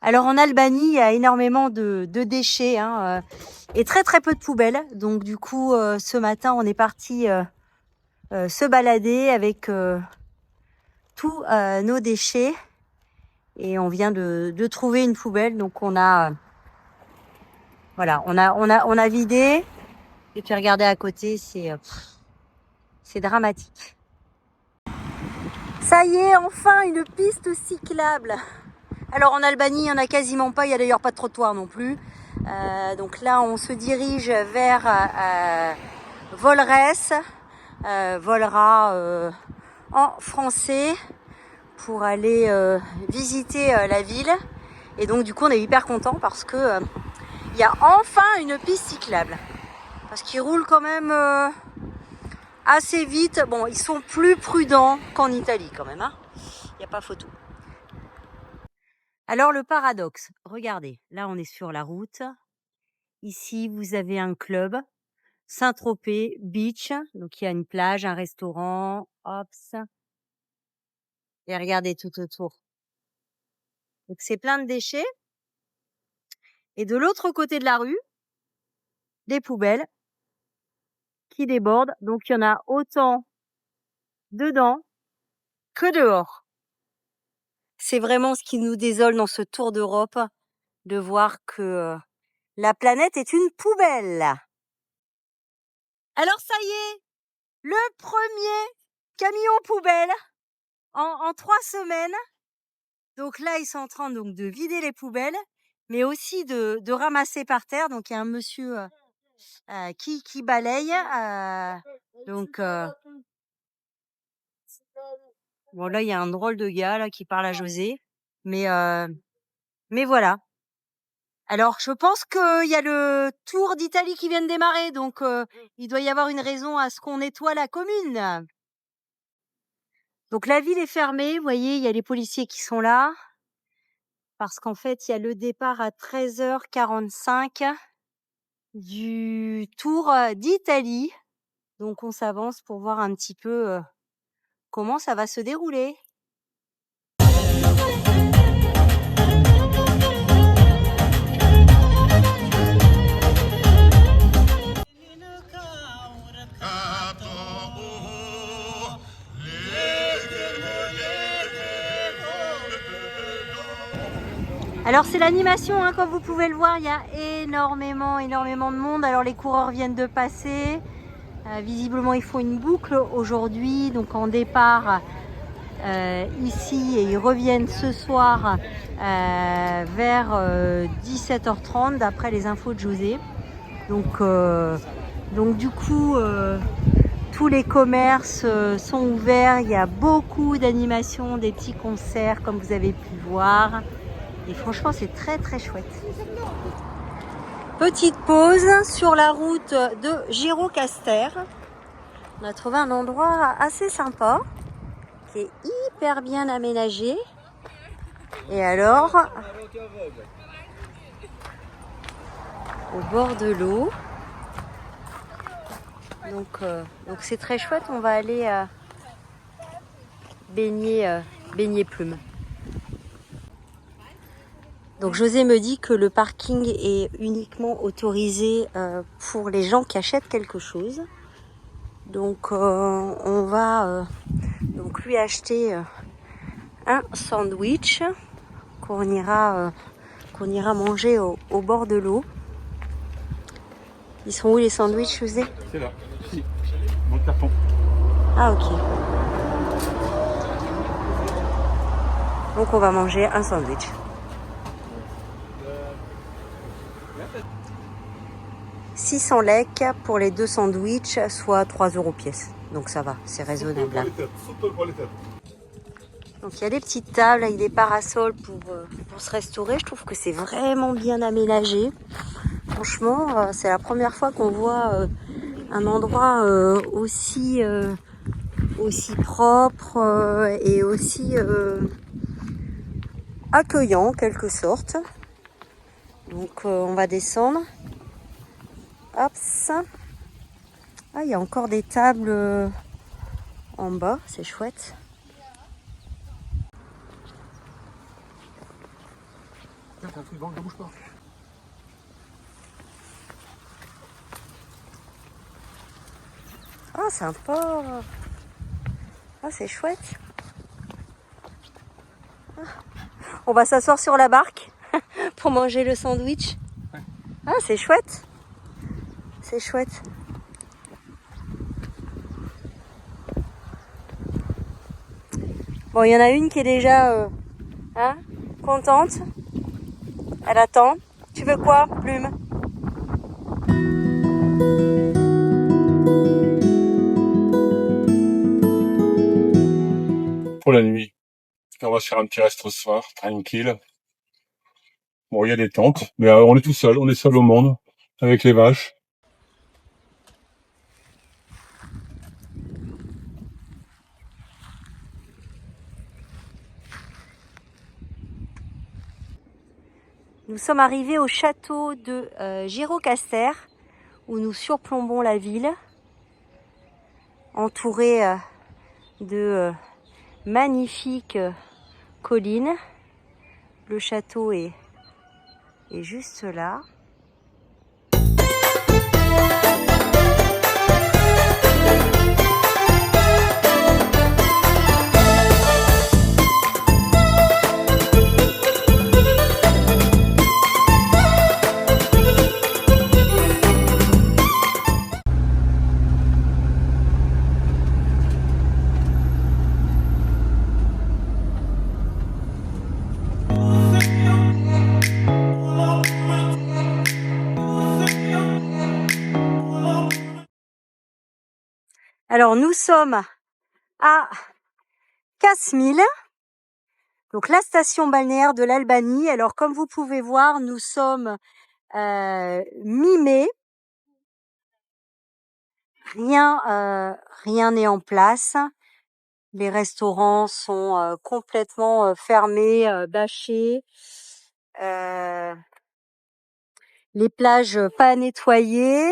Alors en Albanie, il y a énormément de déchets hein, et très très peu de poubelles. Donc du coup, ce matin, on est parti se balader avec tous nos déchets et on vient de trouver une poubelle. Donc on a voilà, on a vidé et puis regardez à côté, c'est dramatique. Ça y est, enfin une piste cyclable. Alors en Albanie, il n'y en a quasiment pas, il n'y a d'ailleurs pas de trottoir non plus. Donc là, on se dirige vers Volres, Volra en français, pour aller visiter la ville. Et donc du coup, on est hyper content parce que il y a enfin une piste cyclable. Parce qu'ils roulent quand même assez vite. Bon, ils sont plus prudents qu'en Italie quand même, hein. Il n'y a pas photo. Alors le paradoxe, regardez, là on est sur la route. Ici vous avez un club, Saint-Tropez Beach, donc il y a une plage, un restaurant, hops. Et regardez tout autour. Donc c'est plein de déchets. Et de l'autre côté de la rue, des poubelles qui débordent. Donc il y en a autant dedans que dehors. C'est vraiment ce qui nous désole dans ce tour d'Europe, de voir que la planète est une poubelle. Alors ça y est, le premier camion poubelle en 3 semaines. Donc là, ils sont en train donc de vider les poubelles, mais aussi de ramasser par terre. Donc il y a un monsieur qui balaye. Donc bon là, il y a un drôle de gars là qui parle à José, mais voilà. Alors je pense qu'il y a le Tour d'Italie qui vient de démarrer, donc il doit y avoir une raison à ce qu'on nettoie la commune. Donc la ville est fermée, vous voyez, il y a les policiers qui sont là. Parce qu'en fait, il y a le départ à 13h45 du Tour d'Italie. Donc on s'avance pour voir un petit peu comment ça va se dérouler. Alors c'est l'animation, hein, comme vous pouvez le voir, il y a énormément de monde. Alors les coureurs viennent de passer. Visiblement ils font une boucle aujourd'hui, donc en départ ici, et ils reviennent ce soir vers 17h30 d'après les infos de José. Donc du coup tous les commerces sont ouverts, il y a beaucoup d'animations, des petits concerts comme vous avez pu voir. Et franchement, c'est très très chouette. Petite pause sur la route de Gjirokastër. On a trouvé un endroit assez sympa, qui est hyper bien aménagé. Et alors, au bord de l'eau. Donc c'est très chouette. On va aller baigner plume. Donc José me dit que le parking est uniquement autorisé pour les gens qui achètent quelque chose. Donc on va donc lui acheter un sandwich qu'on ira manger au bord de l'eau. Ils sont où les sandwichs, José? C'est là, ici, dans le carton. Ah ok. Donc on va manger un sandwich. « 600 lek pour les 2 sandwichs, soit 3 € pièce. Donc ça va, c'est raisonnable. Donc il y a des petites tables avec des parasols pour se restaurer. Je trouve que c'est vraiment bien aménagé. Franchement, c'est la première fois qu'on voit un endroit aussi propre et aussi accueillant en quelque sorte. Donc on va descendre. Hop, ça. Ah, il y a encore des tables en bas, c'est chouette. Putain, t'as un truc dans le bouge pas. Ah, sympa. Ah, c'est chouette. On va s'asseoir sur la barque pour manger le sandwich. Ouais. Ah, c'est chouette. C'est chouette. Bon, il y en a une qui est déjà contente. Elle attend. Tu veux quoi, Plume? Pour la nuit. On va se faire un petit resto ce soir, tranquille. Bon, il y a des tentes, mais on est tout seul, on est seul au monde, avec les vaches. Nous sommes arrivés au château de Gyrocaster, où nous surplombons la ville, entourés de magnifiques collines. Le château est juste là. Alors nous sommes à Casmil, donc la station balnéaire de l'Albanie. Alors comme vous pouvez voir, nous sommes mi-mai. Rien n'est en place. Les restaurants sont complètement fermés, bâchés. Les plages pas nettoyées.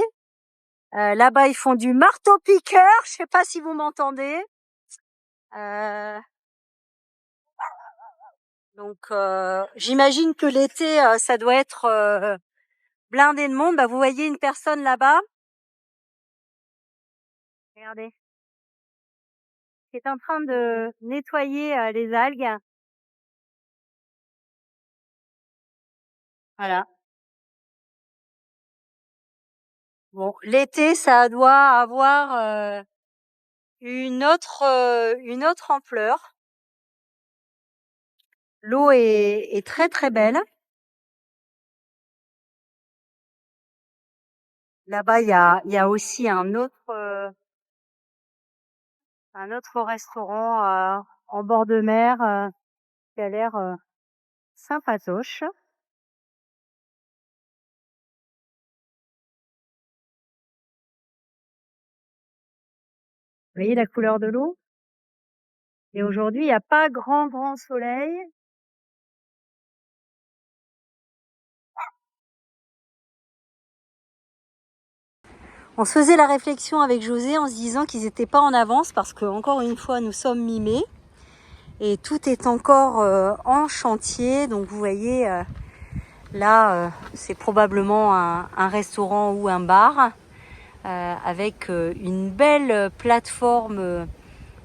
Là-bas, ils font du marteau-piqueur. Je sais pas si vous m'entendez. Donc, j'imagine que l'été, ça doit être blindé de monde. Bah, vous voyez une personne là-bas. Regardez. Qui est en train de nettoyer les algues. Voilà. Bon, l'été, ça doit avoir une autre ampleur. L'eau est très très belle. Là-bas, il y a aussi un autre restaurant en bord de mer qui a l'air sympatoche. Vous voyez la couleur de l'eau? Et aujourd'hui, il n'y a pas grand soleil. On se faisait la réflexion avec José en se disant qu'ils n'étaient pas en avance parce que, encore une fois, nous sommes mi-mai et tout est encore en chantier. Donc vous voyez, là, c'est probablement un restaurant ou un bar avec une belle plateforme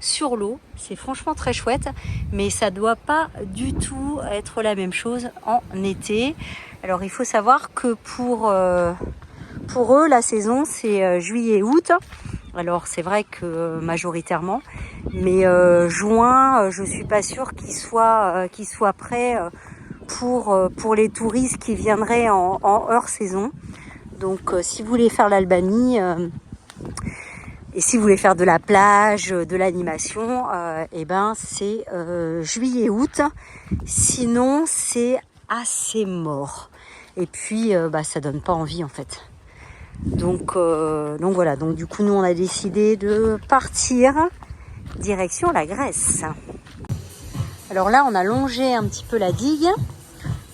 sur l'eau. C'est franchement très chouette, mais ça doit pas du tout être la même chose en été. Alors il faut savoir que pour eux, la saison, c'est juillet-août. Alors c'est vrai que majoritairement, mais juin, je suis pas sûre qu'il soit prêt pour les touristes qui viendraient en hors saison. Donc si vous voulez faire l'Albanie et si vous voulez faire de la plage, de l'animation, et ben c'est juillet-août. Sinon c'est assez mort. Et puis ça donne pas envie en fait. Donc voilà, donc du coup nous on a décidé de partir direction la Grèce. Alors là on a longé un petit peu la digue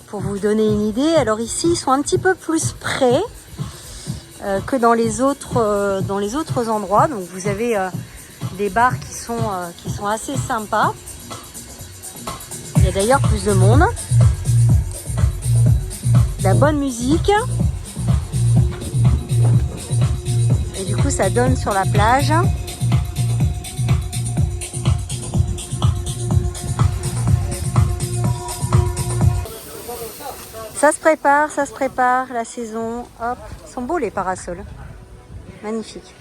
pour vous donner une idée. Alors ici ils sont un petit peu plus près que dans les autres endroits. Donc vous avez des bars qui sont assez sympas. Il y a d'ailleurs plus de monde. la bonne musique. Et du coup, ça donne sur la plage. Ça se prépare la saison. Hop, ils sont beaux les parasols. Magnifique.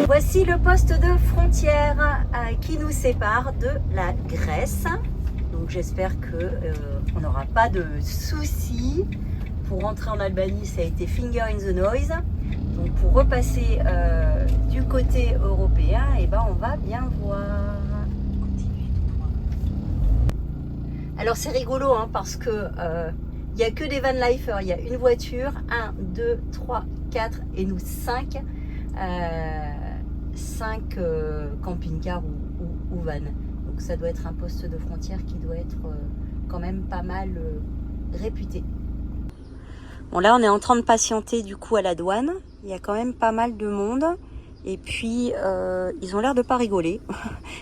Voici le poste de frontière qui nous sépare de la Grèce. Donc j'espère qu'on n'aura pas de soucis. Pour rentrer en Albanie, ça a été finger in the noise. Donc pour repasser du côté européen, et ben on va bien voir. Alors c'est rigolo hein, parce que il n'y a que des van lifers. Il y a une voiture, 1, 2, 3, 4 et nous 5. 5 camping-cars ou van. Donc ça doit être un poste de frontière qui doit être quand même pas mal réputé. Bon là on est en train de patienter du coup à la douane. Il y a quand même pas mal de monde. Et puis ils ont l'air de pas rigoler.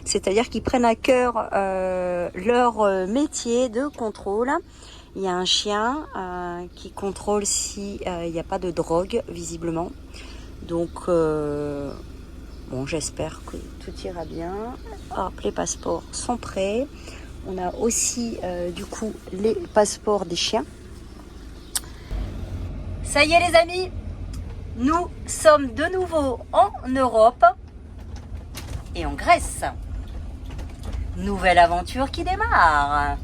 C'est-à-dire qu'ils prennent à cœur leur métier de contrôle. Il y a un chien qui contrôle s'il n'y a pas de drogue visiblement. Donc bon, j'espère que tout ira bien. Hop, les passeports sont prêts. On a aussi du coup les passeports des chiens. Ça y est les amis, nous sommes de nouveau en Europe et en Grèce. Nouvelle aventure qui démarre.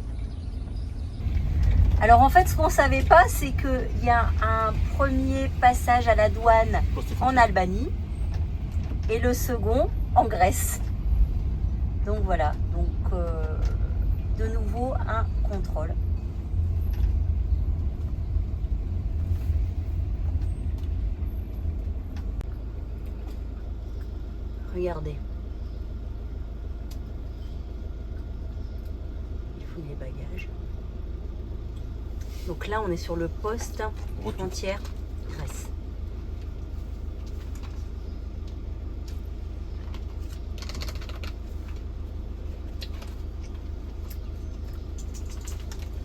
Alors en fait ce qu'on ne savait pas c'est qu'il y a un premier passage à la douane en Albanie et le second en Grèce. Donc voilà, donc de nouveau un contrôle. Regardez. Il faut les bagages. Donc là on est sur le poste frontière Grèce.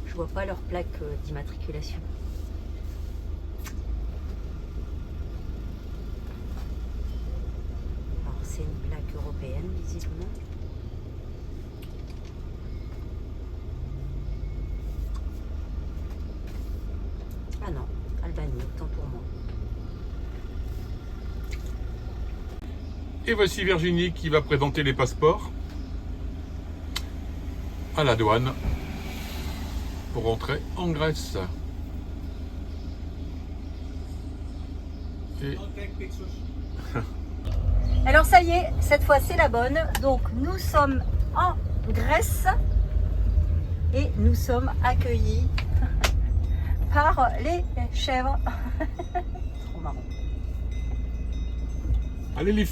Je vois pas leur plaque d'immatriculation. Alors c'est une plaque européenne visiblement. Ah non, Albanie, autant pour moi. Et voici Virginie qui va présenter les passeports à la douane pour rentrer en Grèce. Et... Alors ça y est, cette fois c'est la bonne. Donc nous sommes en Grèce et nous sommes accueillis par les chèvres. Trop marrant. Allez les